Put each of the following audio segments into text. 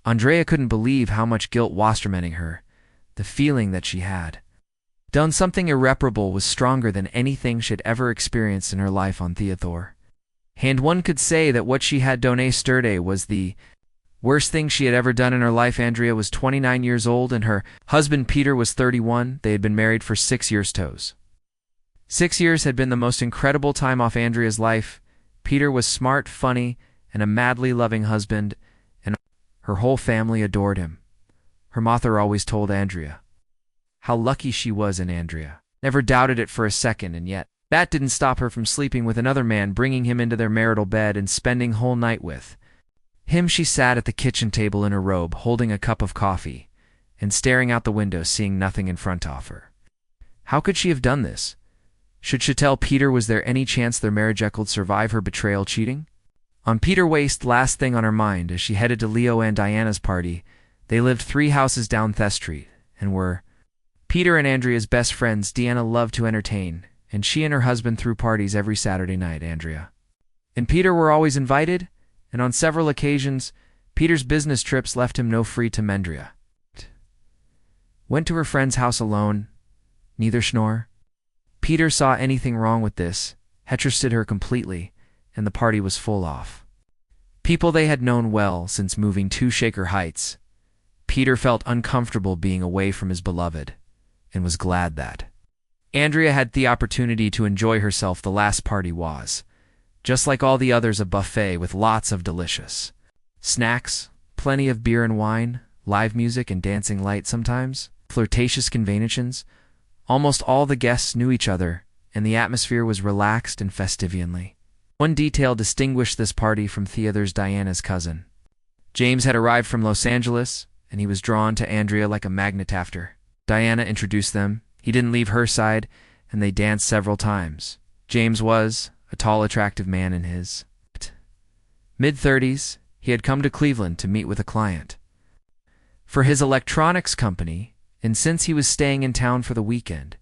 Andrea couldn't believe how much guilt was tormenting her. The feeling that she had done something irreparable was stronger than anything she'd ever experienced in her life on Theathor. And one could say that what she had done yesterday was the worst thing she had ever done in her life. Andrea was 29 years old and her husband Peter was 31. They had been married for 6 years toes. 6 years had been the most incredible time off Andrea's life. Peter was smart, funny, and a madly loving husband, and her whole family adored him. Her mother always told Andrea how lucky she was in Andrea. Never doubted it for a second, and yet that didn't stop her from sleeping with another man, bringing him into their marital bed and spending whole night with him. She sat at the kitchen table in her robe, holding a cup of coffee, and staring out the window, seeing nothing in front of her. How could she have done this? Should she tell Peter? Was there any chance their marriage could survive her betrayal, cheating on Peter? Waste last thing on her mind as she headed to Leo and Diana's party. They lived 3 houses down Thess Street and were Peter and Andrea's best friends. Diana loved to entertain, and she and her husband threw parties every Saturday night. Andrea and Peter were always invited, and on several occasions, Peter's business trips left him no free time. Andrea went to her friend's house alone. Neither Schnorr Peter saw anything wrong with this. Interested her completely, and the party was full of people they had known well since moving to Shaker Heights. Peter felt uncomfortable being away from his beloved, and was glad that Andrea had the opportunity to enjoy herself. The last party was, just like all the others, a buffet with lots of delicious snacks, plenty of beer and wine, live music and dancing lights, sometimes flirtatious conventions. Almost all the guests knew each other, and the atmosphere was relaxed and festivianly. One detail distinguished this party from Theathor's. Diana's cousin James had arrived from Los Angeles, and he was drawn to Andrea like a magnet. After Diana introduced them, he didn't leave her side, and they danced several times. James was a tall, attractive man in his mid-30s. He had come to Cleveland to meet with a client for his electronics company, and since he was staying in town for the weekend,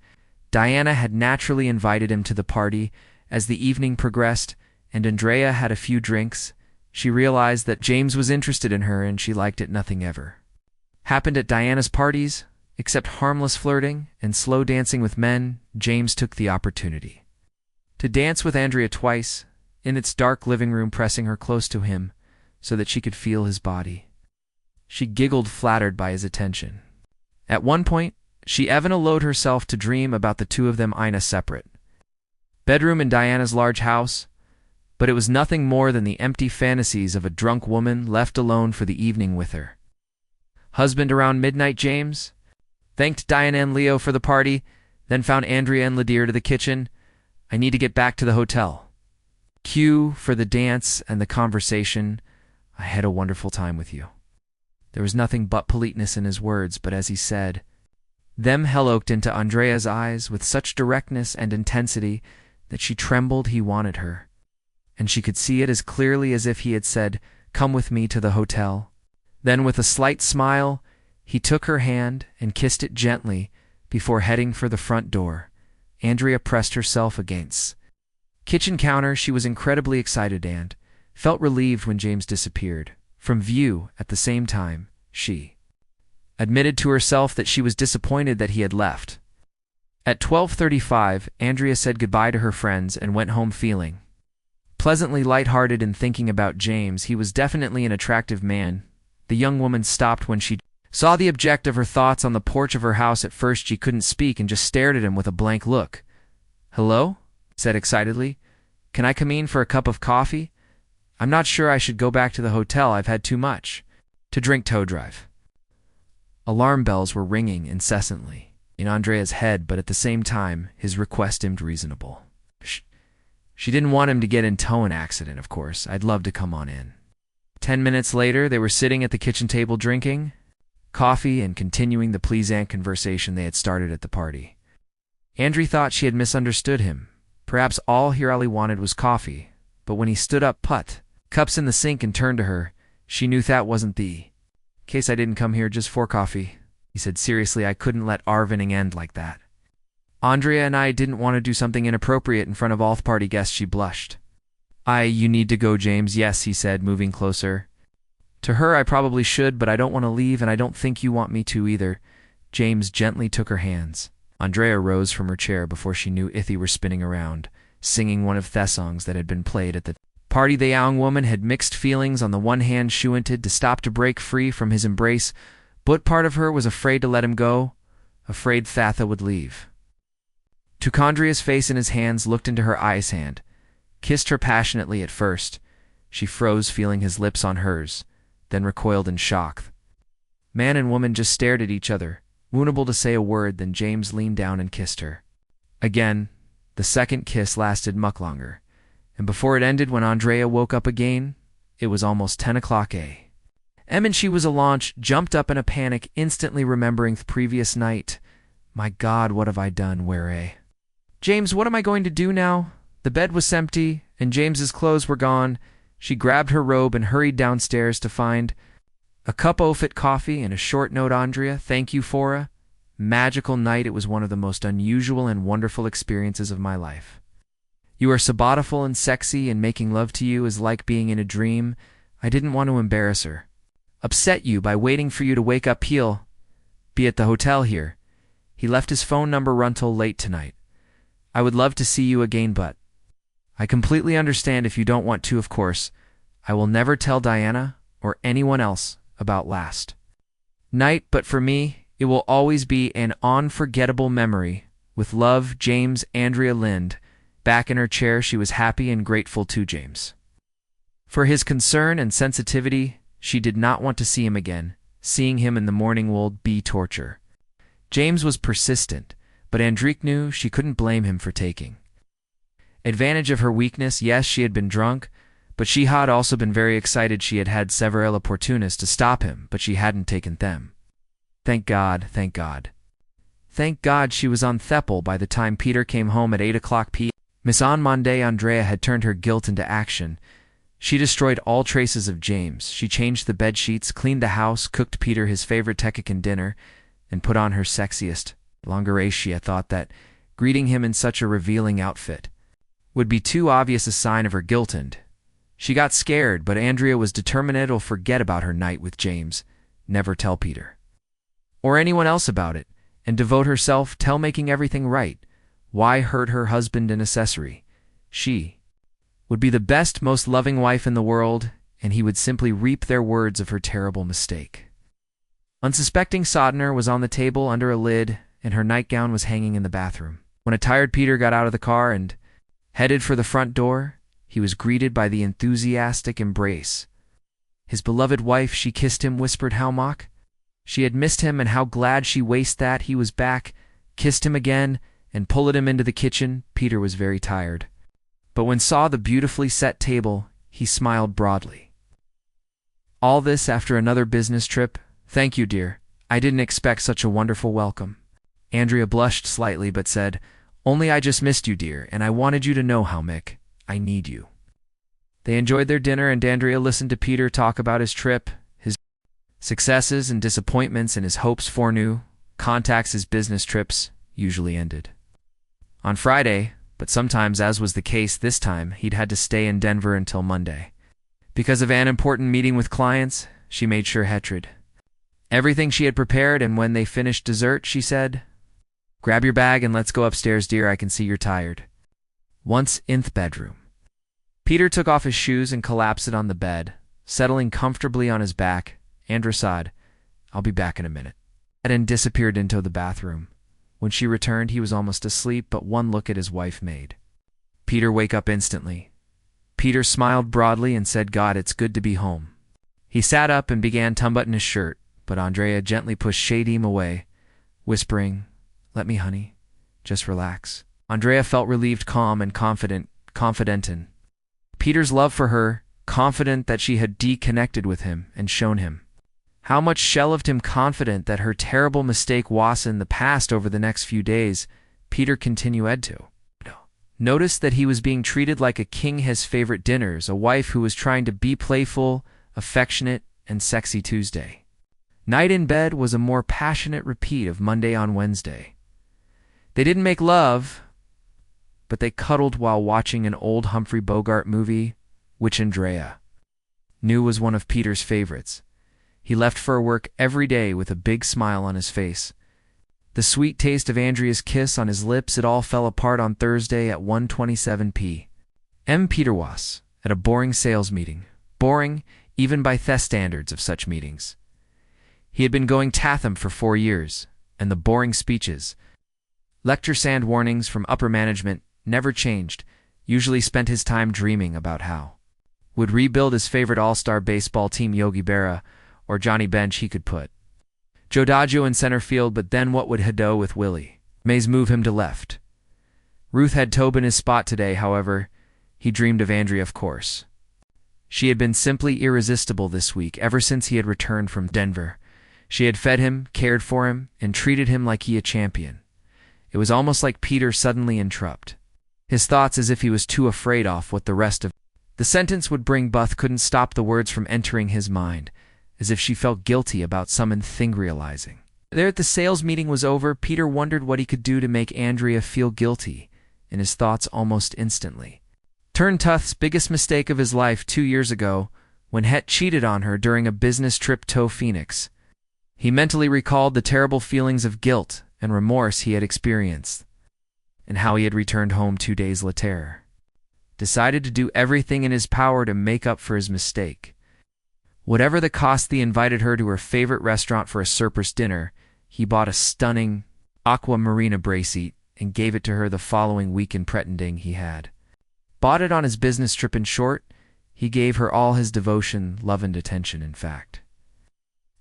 Diana had naturally invited him to the party. As the evening progressed and Andrea had a few drinks, she realized that James was interested in her, and she liked it. Nothing ever happened at Diana's parties except harmless flirting and slow dancing with men. James took the opportunity to dance with Andrea twice in its dark living room, pressing her close to him so that she could feel his body. She giggled, flattered by his attention. At one point, she even allowed herself to dream about the two of them in a separate bedroom in Diana's large house, but it was nothing more than the empty fantasies of a drunk woman left alone for the evening with her husband. Around midnight, James thanked Diana and Leo for the party, then found Andrea and Ladir to the kitchen. "I need to get back to the hotel. Cue for the dance and the conversation. I had a wonderful time with you." There was nothing but politeness in his words, but as he said them, hell looked into Andrea's eyes with such directness and intensity that she trembled. He wanted her, and she could see it as clearly as if he had said, "Come with me to the hotel." Then, with a slight smile, he took her hand and kissed it gently before heading for the front door. Andrea pressed herself against kitchen counter. She was incredibly excited and felt relieved when James disappeared from view. At the same time, she admitted to herself that she was disappointed that he had left. At 12:35, Andrea said goodbye to her friends and went home feeling pleasantly lighthearted and thinking about James. He was definitely an attractive man. The young woman stopped when she saw the object of her thoughts on the porch of her house. At first she couldn't speak and just stared at him with a blank look. "Hello?" said excitedly. "Can I come in for a cup of coffee? I'm not sure I should go back to the hotel. I've had too much to drink." Tow drive. Alarm bells were ringing incessantly in Andrea's head, but at the same time, his request seemed reasonable. She didn't want him to get into an accident, of course. "I'd love to come on in." 10 minutes later, they were sitting at the kitchen table drinking coffee and continuing the pleasant conversation they had started at the party. Andrea thought she had misunderstood him. Perhaps all he really wanted was coffee, but when he stood up, put cups in the sink and turned to her, she knew that wasn't the case. "I didn't come here just for coffee," he said seriously. "I couldn't let our evening end like that. Andrea and I didn't want to do something inappropriate in front of all the party guests." She blushed. You need to go, James." "Yes," he said, moving closer. To her, I probably should, but I don't want to leave, and I don't think you want me to either. James gently took her hands. Andrea rose from her chair before she knew Ithy were spinning around, singing one of the songs that had been played at the party. The young woman had mixed feelings. On the one hand, she wanted to stop to break free from his embrace, but part of her was afraid to let him go, afraid Thatha would leave. Took Andrea's face in his hands, looked into her eyes, kissed her passionately at first. She froze, feeling his lips on hers, then recoiled in shock. Man and woman just stared at each other, unable to say a word. Then James leaned down and kissed her. Again, the second kiss lasted much longer, and before it ended, when Andrea woke up again, it was almost 10 o'clock a.m. and she was launched, jumped up in a panic, instantly remembering the previous night. My God, what have I done? Where James, what am I going to do now? The bed was empty, and James's clothes were gone. She grabbed her robe and hurried downstairs to find a cup of coffee and a short note. Andrea, thank you for a magical night. It was one of the most unusual and wonderful experiences of my life. You are so beautiful and sexy, and making love to you is like being in a dream. I didn't want to embarrass her, upset you by waiting for you to wake up. He'll be at the hotel here. He left his phone number run till late tonight. I would love to see you again, but I completely understand if you don't want to. Of course, I will never tell Diana or anyone else about last night, but for me, it will always be an unforgettable memory. With love, James. Andrea leaned back in her chair. She was happy and grateful to James for his concern and sensitivity. She did not want to see him again. Seeing him in the morning would be torture. James was persistent, but Andrea knew she couldn't blame him for taking advantage of her weakness. Yes, she had been drunk, but she had also been very excited. She had had several opportunities to stop him, but she hadn't taken them. Thank God, thank God. Thank God she was on Thepel by the time Peter came home at 8 o'clock p.m. Miss on Monday, Andrea had turned her guilt into action. She destroyed all traces of James. She changed the bed sheets, cleaned the house, cooked Peter his favorite Tekican dinner, and put on her sexiest lingerie. She had thought that greeting him in such a revealing outfit would be too obvious a sign of her guilt, and she got scared, but Andrea was determined to forget about her night with James, never tell Peter or anyone else about it, and devote herself to making everything right. Why hurt her husband and accessory? She would be the best, most loving wife in the world, and he would simply reap their words of her terrible mistake. Unsuspecting Sodner was on the table under a lid, and her nightgown was hanging in the bathroom. When a tired Peter got out of the car and headed for the front door, he was greeted by the enthusiastic embrace. His beloved wife. She kissed him, whispered how mock she had missed him and how glad she was that he was back, kissed him again, and pulled him into the kitchen. Peter was very tired, but when saw the beautifully set table, he smiled broadly. All this after another business trip. Thank you, dear. I didn't expect such a wonderful welcome. Andrea blushed slightly but said, only I just missed you, dear, and I wanted you to know how Mick, I need you. They enjoyed their dinner, and Andrea listened to Peter talk about his trip, his successes and disappointments, and his hopes for new contacts. His business trips usually ended on Friday, but sometimes, as was the case this time, he'd had to stay in Denver until Monday. Because of an important meeting with clients, she made sure Hetrid everything she had prepared, and when they finished dessert, she said, grab your bag and let's go upstairs, dear. I can see you're tired. Once in the bedroom, Peter took off his shoes and collapsed it on the bed, settling comfortably on his back. Andrea sighed, I'll be back in a minute, and disappeared into the bathroom. When she returned, he was almost asleep, but one look at his wife made Peter wake up instantly. Peter smiled broadly and said, God, it's good to be home. He sat up and began to unbutton his shirt, but Andrea gently pushed him away, whispering, let me, honey, just relax. Andrea felt relieved, calm, and confident in Peter's love for her, confident that she had deconnected with him and shown him how much she loved him, confident that her terrible mistake was in the past. Over the next few days, Peter continued to notice that he was being treated like a king. His favorite dinners, a wife who was trying to be playful, affectionate, and sexy. Tuesday night in bed was a more passionate repeat of Monday on Wednesday. They didn't make love, but they cuddled while watching an old Humphrey Bogart movie, which Andrea New was one of Peter's favorites. He left for work every day with a big smile on his face. The sweet taste of Andrea's kiss on his lips, it all fell apart on Thursday at 1:27 p.m. Peter was at a boring sales meeting. Boring, even by the standards of such meetings. He had been going Tatham for 4 years, and the boring speeches, lecture sand warnings from upper management never changed. Usually spent his time dreaming about how would rebuild his favorite all-star baseball team, Yogi Berra, or Johnny Bench he could put Joe Daggio in center field, but then what would he do with Willie Mays move him to left? Ruth had Tobin his spot today, however. He dreamed of Andrea, of course. She had been simply irresistible this week, ever since he had returned from Denver. She had fed him, cared for him, and treated him like he a champion. It was almost like Peter suddenly interrupted his thoughts, as if he was too afraid of what the rest of the sentence would bring. Buth couldn't stop the words from entering his mind, as if she felt guilty about something realizing. There at the sales meeting was over, Peter wondered what he could do to make Andrea feel guilty, and his thoughts almost instantly turned Tuth's biggest mistake of his life 2 years ago, when Het cheated on her during a business trip to Phoenix. He mentally recalled the terrible feelings of guilt and remorse he had experienced, and how he had returned home 2 days later. Decided to do everything in his power to make up for his mistake. Whatever the cost, he invited her to her favorite restaurant for a surprise dinner. He bought a stunning aquamarina bracelet and gave it to her the following weekend, pretending he had bought it on his business trip. In short, he gave her all his devotion, love, and attention. In fact,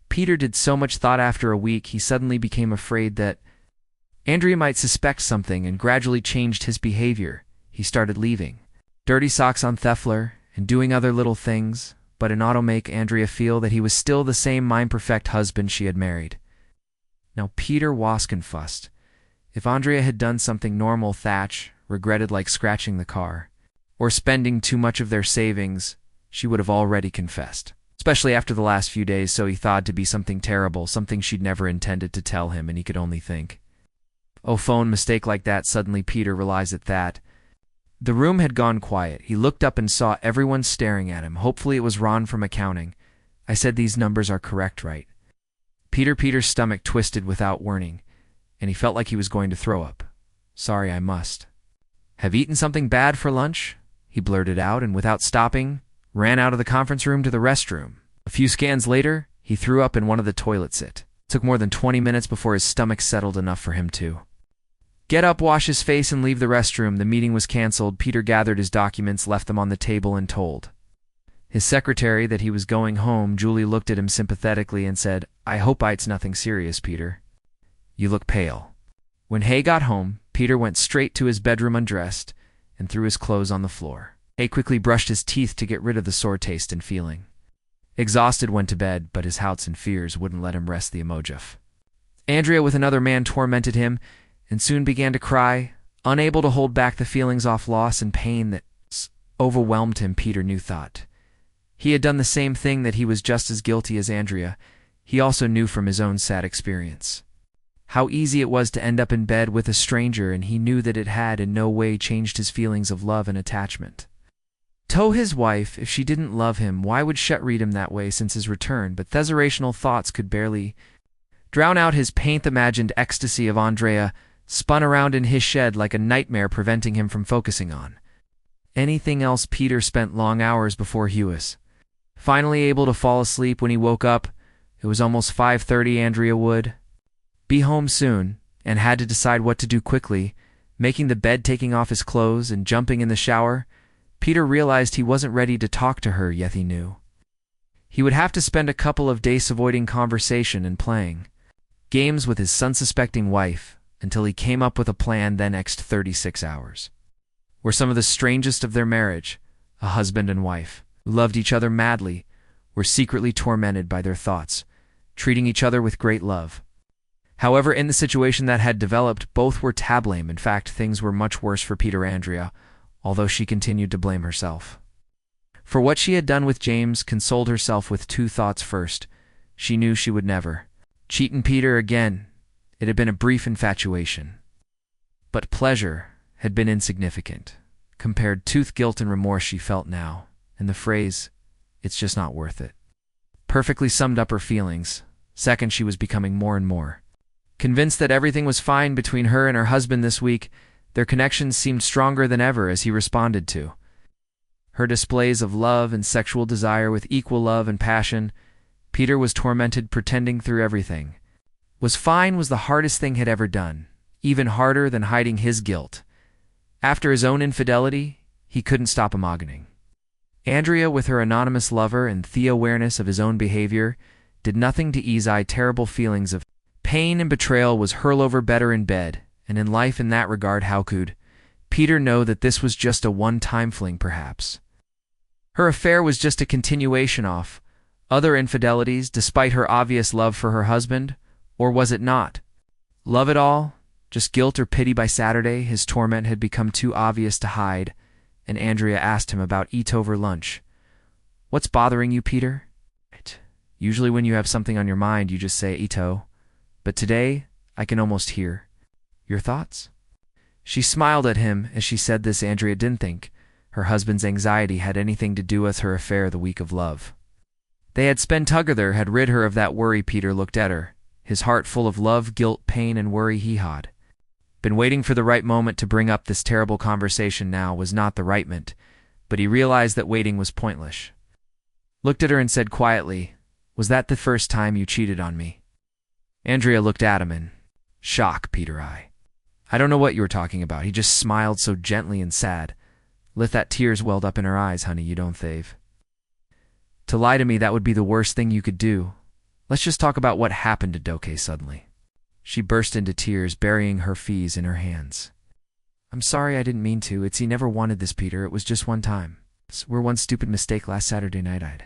Peter did so much thought after a week, he suddenly became afraid that Andrea might suspect something and gradually changed his behavior. He started leaving dirty socks on Theffler and doing other little things, but in order to make Andrea feel that he was still the same mind-perfect husband she had married. Now Peter was confused. If Andrea had done something normal, Thatch regretted, like scratching the car or spending too much of their savings, she would have already confessed, especially after the last few days. So he thought to be something terrible, something she'd never intended to tell him, and he could only think, oh, phone mistake like that. Suddenly Peter realized that the room had gone quiet. He looked up and saw everyone staring at him. Hopefully it was Ron from accounting. I said these numbers are correct, right? Peter's stomach twisted without warning, and he felt like he was going to throw up. Sorry, I must have eaten something bad for lunch, he blurted out, and without stopping, ran out of the conference room to the restroom. A few scans later, he threw up in one of the toilets. It took more than 20 minutes before his stomach settled enough for him to get up, wash his face, and leave the restroom. The meeting was canceled. Peter gathered his documents, left them on the table, and told his secretary that he was going home. Julie looked at him sympathetically and said, I hope it's nothing serious, Peter. You look pale. When Hay got home, Peter went straight to his bedroom, undressed, and threw his clothes on the floor. Hay quickly brushed his teeth to get rid of the sore taste and feeling exhausted, went to bed, but his doubts and fears wouldn't let him rest the emoji. Andrea with another man tormented him, and soon began to cry, unable to hold back the feelings of loss and pain that overwhelmed him. Peter knew thought he had done the same thing, that he was just as guilty as Andrea. He also knew from his own sad experience how easy it was to end up in bed with a stranger, and he knew that it had in no way changed his feelings of love and attachment to his wife. If she didn't love him, why would she read him that way since his return? But these irrational thoughts could barely drown out his imagined ecstasy of Andrea, spun around in his shed like a nightmare, preventing him from focusing on anything else. Peter spent long hours before he was finally able to fall asleep. When he woke up, it was almost 5:30. Andrea would be home soon, and had to decide what to do quickly. Making the bed, taking off his clothes, and jumping in the shower, Peter realized he wasn't ready to talk to her yet. He knew he would have to spend a couple of days avoiding conversation and playing games with his unsuspecting wife until he came up with a plan. The next 36 hours were some of the strangest of their marriage. A husband and wife who loved each other madly were secretly tormented by their thoughts, treating each other with great love. However, in the situation that had developed, both were to blame. In fact, things were much worse for Peter. Andrea, although she continued to blame herself for what she had done with James, consoled herself with two thoughts. First, she knew she would never cheat on Peter again. It had been a brief infatuation, but pleasure had been insignificant compared to the guilt and remorse she felt now, and the phrase, It's just not worth it. Perfectly summed up her feelings. Second, she was becoming more and more convinced that everything was fine between her and her husband this week. Their connection seemed stronger than ever as he responded to her displays of love and sexual desire with equal love and passion. Peter was tormented, pretending through everything was fine was the hardest thing he'd ever done, even harder than hiding his guilt. After his own infidelity, he couldn't stop imagining Andrea with her anonymous lover, and the awareness of his own behavior did nothing to ease terrible feelings of pain and betrayal. Was hurl over better in bed, and in life in that regard. How could Peter know that this was just a one-time fling? Perhaps her affair was just a continuation of other infidelities, despite her obvious love for her husband. Or was it not love at all, just guilt or pity? By Saturday, his torment had become too obvious to hide, and Andrea asked him about it over lunch. "What's bothering you, Peter?" "Usually when you have something on your mind, you just say Ito. But today, I can almost hear your thoughts." She smiled at him as she said this. Andrea didn't think her husband's anxiety had anything to do with her affair the week of love. They had spent together, had rid her of that worry. Peter looked at her, his heart full of love, guilt, pain, and worry. He had been waiting for the right moment to bring up this terrible conversation. Now was not the right moment, but he realized that waiting was pointless. Looked at her and said quietly, "Was that the first time you cheated on me?" Andrea looked at him in shock. "Peter, I don't know what you were talking about." He just smiled so gently and sad. Lit that tears welled up in her eyes. "Honey, you don't thave. To lie to me, that would be the worst thing you could do. Let's just talk about what happened to Doke." Suddenly she burst into tears, burying her face in her hands. "I'm sorry, I didn't mean to. He never wanted this, Peter. It was just one time. We're one stupid mistake last Saturday night. I'd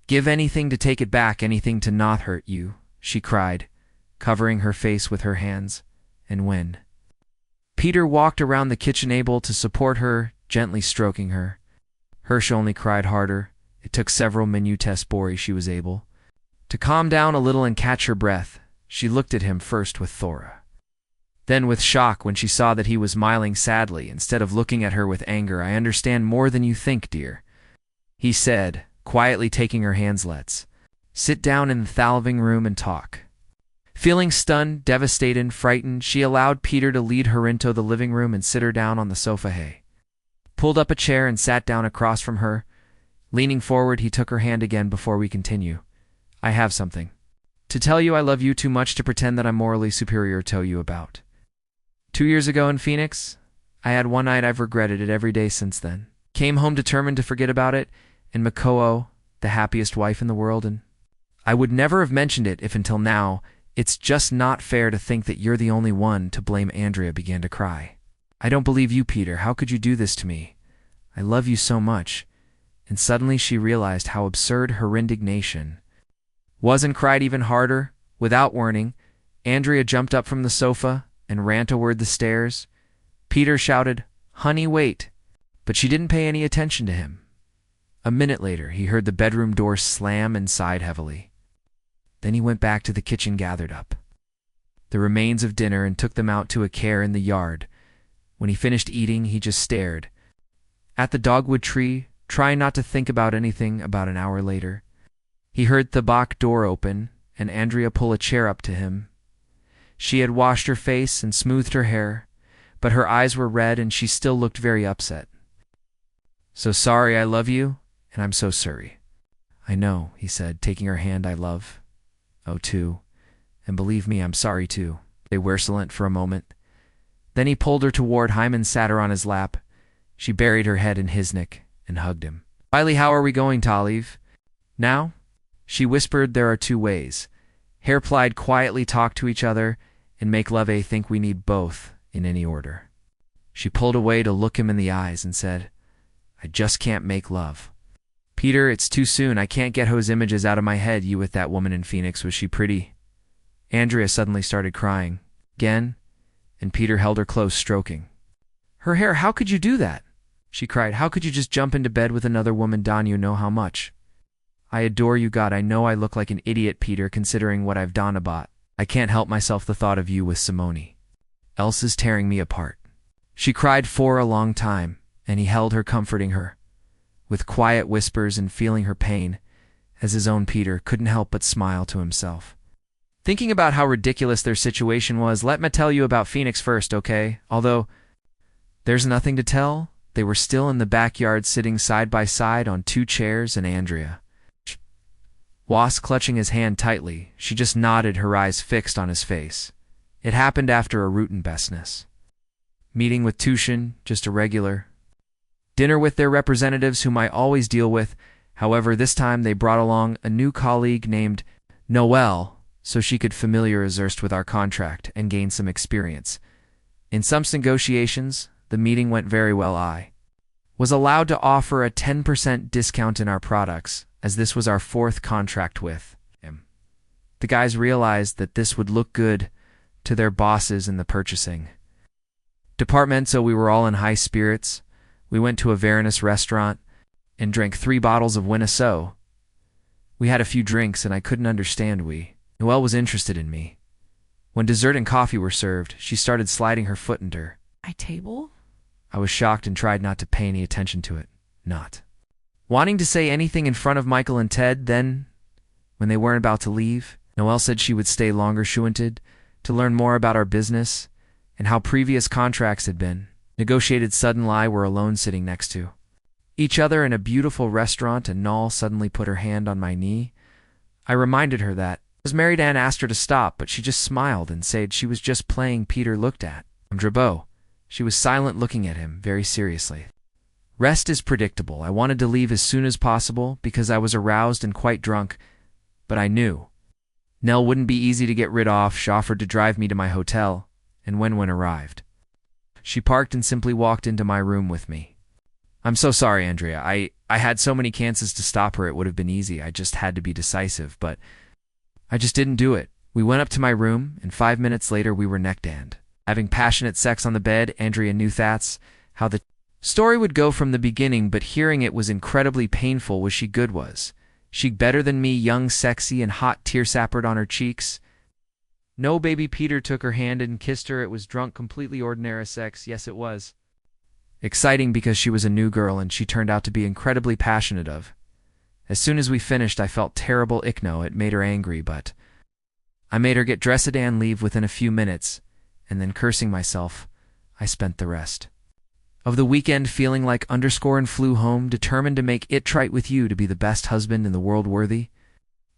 give anything to take it back, anything to not hurt you," she cried, covering her face with her hands. And when Peter walked around the kitchen, able to support her, gently stroking her, Hirsch only cried harder. It took several minutes before she was able to calm down a little and catch her breath. She looked at him first with Thora, then with shock when she saw that he was smiling sadly instead of looking at her with anger. "I understand more than you think, dear," he said, quietly taking her hands. "Let's sit down in the living room and talk." Feeling stunned, devastated, frightened, she allowed Peter to lead her into the living room and sit her down on the sofa. He pulled up a chair and sat down across from her. Leaning forward, he took her hand again. "Before we continue, I have something to tell you. I love you too much to pretend that I'm morally superior to you about 2 years ago in Phoenix. I had one night I've regretted it every day since then. Came home determined to forget about it, and Makoo, the happiest wife in the world, and I would never have mentioned it if until now. It's just not fair to think that you're the only one to blame." Andrea began to cry. "I don't believe you, Peter. How could you do this to me? I love you so much." And suddenly she realized how absurd her indignation was and cried even harder. Without warning, Andrea jumped up from the sofa and ran toward the stairs. Peter shouted, "Honey, wait!" But she didn't pay any attention to him. A minute later, he heard the bedroom door slam and sighed heavily. Then he went back to the kitchen, gathered up the remains of dinner, and took them out to a care in the yard. When he finished eating, he just stared at the dogwood tree, trying not to think about anything. About an hour later, he heard the back door open and Andrea pull a chair up to him. She had washed her face and smoothed her hair, but her eyes were red and she still looked very upset. "So sorry, I love you, and I'm so sorry." "I know," he said, taking her hand. "I love too, and believe me, I'm sorry too." They were silent for a moment. Then he pulled her toward him and sat her on his lap. She buried her head in his neck and hugged him. "Riley, how are we going to leave now?" she whispered. "There are 2 ways. Hair plied quietly, talk to each other, and make love. I think we need both in any order." She pulled away to look him in the eyes and said, "I just can't make love. Peter, it's too soon. I can't get those images out of my head. You with that woman in Phoenix, was she pretty?" Andrea suddenly started crying again, and Peter held her close, stroking her hair. "How could you do that?" she cried. "How could you just jump into bed with another woman? Don, you know how much I adore you. God, I know I look like an idiot, Peter, considering what I've done, but I can't help myself. The thought of you with Simone else is tearing me apart." She cried for a long time, and he held her, comforting her. with quiet whispers and feeling her pain, as his own Peter couldn't help but smile to himself. Thinking about how ridiculous their situation was, let me tell you about Phoenix first, okay? Although, there's nothing to tell. They were still in the backyard sitting side by side on 2 chairs, and Andrea was clutching his hand tightly. She just nodded, her eyes fixed on his face. It happened after a root business meeting with Tushin, just a regular dinner with their representatives whom I always deal with. However, this time they brought along a new colleague named Noelle, so she could familiarize herself with our contract and gain some experience. In some negotiations, the meeting went very well. I was allowed to offer a 10% discount in our products, as this was our 4th contract with him. The guys realized that this would look good to their bosses in the purchasing department, so we were all in high spirits. We went to a Varanus restaurant and drank 3 bottles of Winneso. We had a few drinks, and I couldn't understand Noelle was interested in me. When dessert and coffee were served, she started sliding her foot into my table. I was shocked and tried not to pay any attention to it, not wanting to say anything in front of Michael and Ted. Then, when they weren't about to leave, Noelle said she would stay longer, she wanted to learn more about our business and how previous contracts had been negotiated. Suddenly, we're alone sitting next to each other in a beautiful restaurant, and Noelle suddenly put her hand on my knee. I reminded her that I was married and asked her to stop, but she just smiled and said she was just playing. Peter looked at Drabo. She was silent, looking at him very seriously. Rest is predictable. I wanted to leave as soon as possible because I was aroused and quite drunk, but I knew Nell wouldn't be easy to get rid of. She offered to drive me to my hotel, and when arrived, she parked and simply walked into my room with me. I'm so sorry, Andrea. I had so many chances to stop her. It would have been easy. I just had to be decisive, but I just didn't do it. We went up to my room, and 5 minutes later we were neck and having passionate sex on the bed. Andrea knew that's how the story would go from the beginning, but hearing it was incredibly painful. Was she good? Was she better than me? Young, sexy, and hot, tear-sappered on her cheeks. No, baby. Peter took her hand and kissed her. It was drunk, completely ordinary sex. Yes, it was exciting because she was a new girl, and she turned out to be incredibly passionate of. As soon as we finished, I felt terrible. Ickno, it made her angry, but I made her get dressed and leave within a few minutes, and then cursing myself, I spent the rest of the weekend feeling like and flew home, determined to make it right with you, to be the best husband in the world, worthy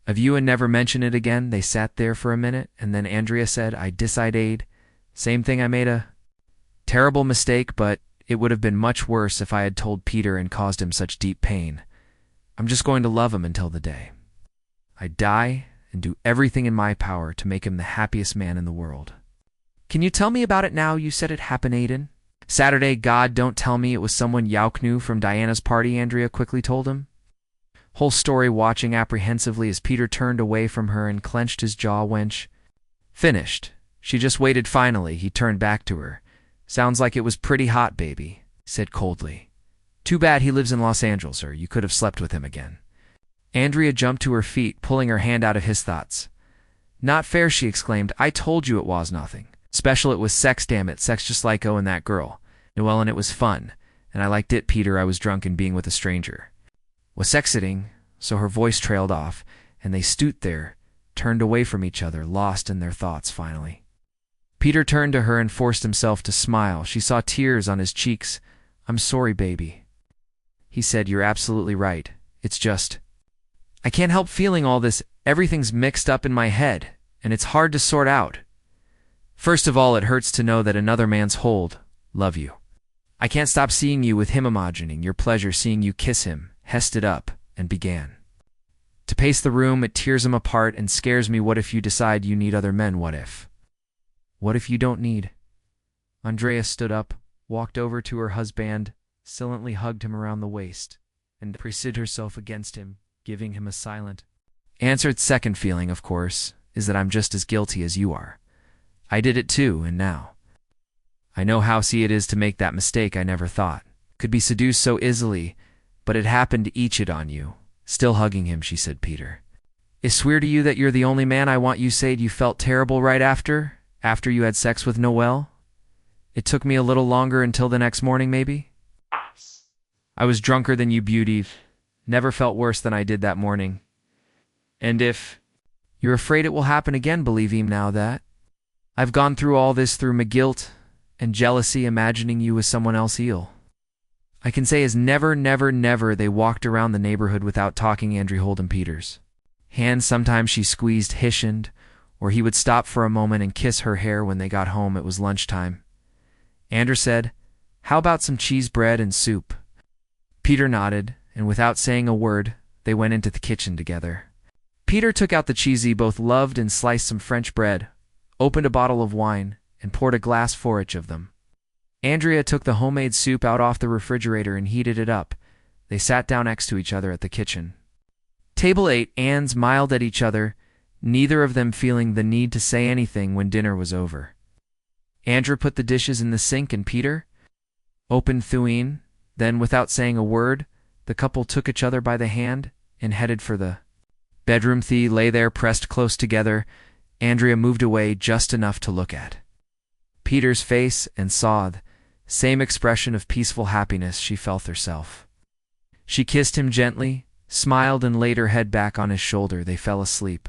of you, and never mention it again. They sat there for a minute, and then Andrea said, I decided. Same thing, I made a terrible mistake, but it would have been much worse if I had told Peter and caused him such deep pain. I'm just going to love him until the day I die, and do everything in my power to make him the happiest man in the world. Can you tell me about it now? You said it happened, Aiden. Saturday. God, don't tell me it was someone Yauk knew from Diana's party, Andrea quickly told him. Whole story, watching apprehensively as Peter turned away from her and clenched his jaw. Wench finished. She just waited. Finally, he turned back to her. Sounds like it was pretty hot, baby, said coldly. Too bad he lives in Los Angeles, or you could have slept with him again. Andrea jumped to her feet, pulling her hand out of his thoughts. Not fair, she exclaimed. I told you it was nothing special. It was sex, damn it. Sex just like and that girl, Noelle, and it was fun. And I liked it, Peter. I was drunk and being with a stranger was exiting, so her voice trailed off, and they stood there, turned away from each other, lost in their thoughts. Finally, Peter turned to her and forced himself to smile. She saw tears on his cheeks. I'm sorry, baby, he said. You're absolutely right. It's just I can't help feeling all this. Everything's mixed up in my head, and it's hard to sort out. First of all, it hurts to know that another man's love you. I can't stop seeing you with him, imagining your pleasure, seeing you kiss him. Hessed it up and began to pace the room. It tears him apart and scares me. What if you decide you need other men? What if you don't need? Andrea stood up, walked over to her husband, silently hugged him around the waist, and pressed herself against him, giving him a silent answer. Second feeling, of course, is that I'm just as guilty as you are. I did it too, and now I know how it is to make that mistake. I never thought could be seduced so easily, but it happened to each it on you. Still hugging him, she said, Peter, I swear to you that you're the only man I want. You said you felt terrible right after you had sex with Noelle. It took me a little longer until the next morning, maybe. I was drunker than you, beauty. Never felt worse than I did that morning. And if you're afraid it will happen again, believe him now that I've gone through all this through my guilt and jealousy, imagining you as someone else ill. I can say as never, never, never they walked around the neighborhood without talking Andrew Holden Peters. Hands sometimes she squeezed hishened, or he would stop for a moment and kiss her hair when they got home. It was lunchtime. Andrew said, "How about some cheese bread and soup?" Peter nodded, and without saying a word, they went into the kitchen together. Peter took out the cheese he both loved and sliced some French bread, opened a bottle of wine, and poured a glass for each of them. Andrea took the homemade soup out off the refrigerator and heated it up. They sat down next to each other at the kitchen. Table 8, Anne smiled at each other, neither of them feeling the need to say anything when dinner was over. Andrew put the dishes in the sink and Peter opened Thuine. Then, without saying a word, the couple took each other by the hand and headed for the bedroom. They lay there pressed close together. Andrea moved away just enough to look at Peter's face and saw the same expression of peaceful happiness she felt herself. She kissed him gently, smiled, and laid her head back on his shoulder. They fell asleep.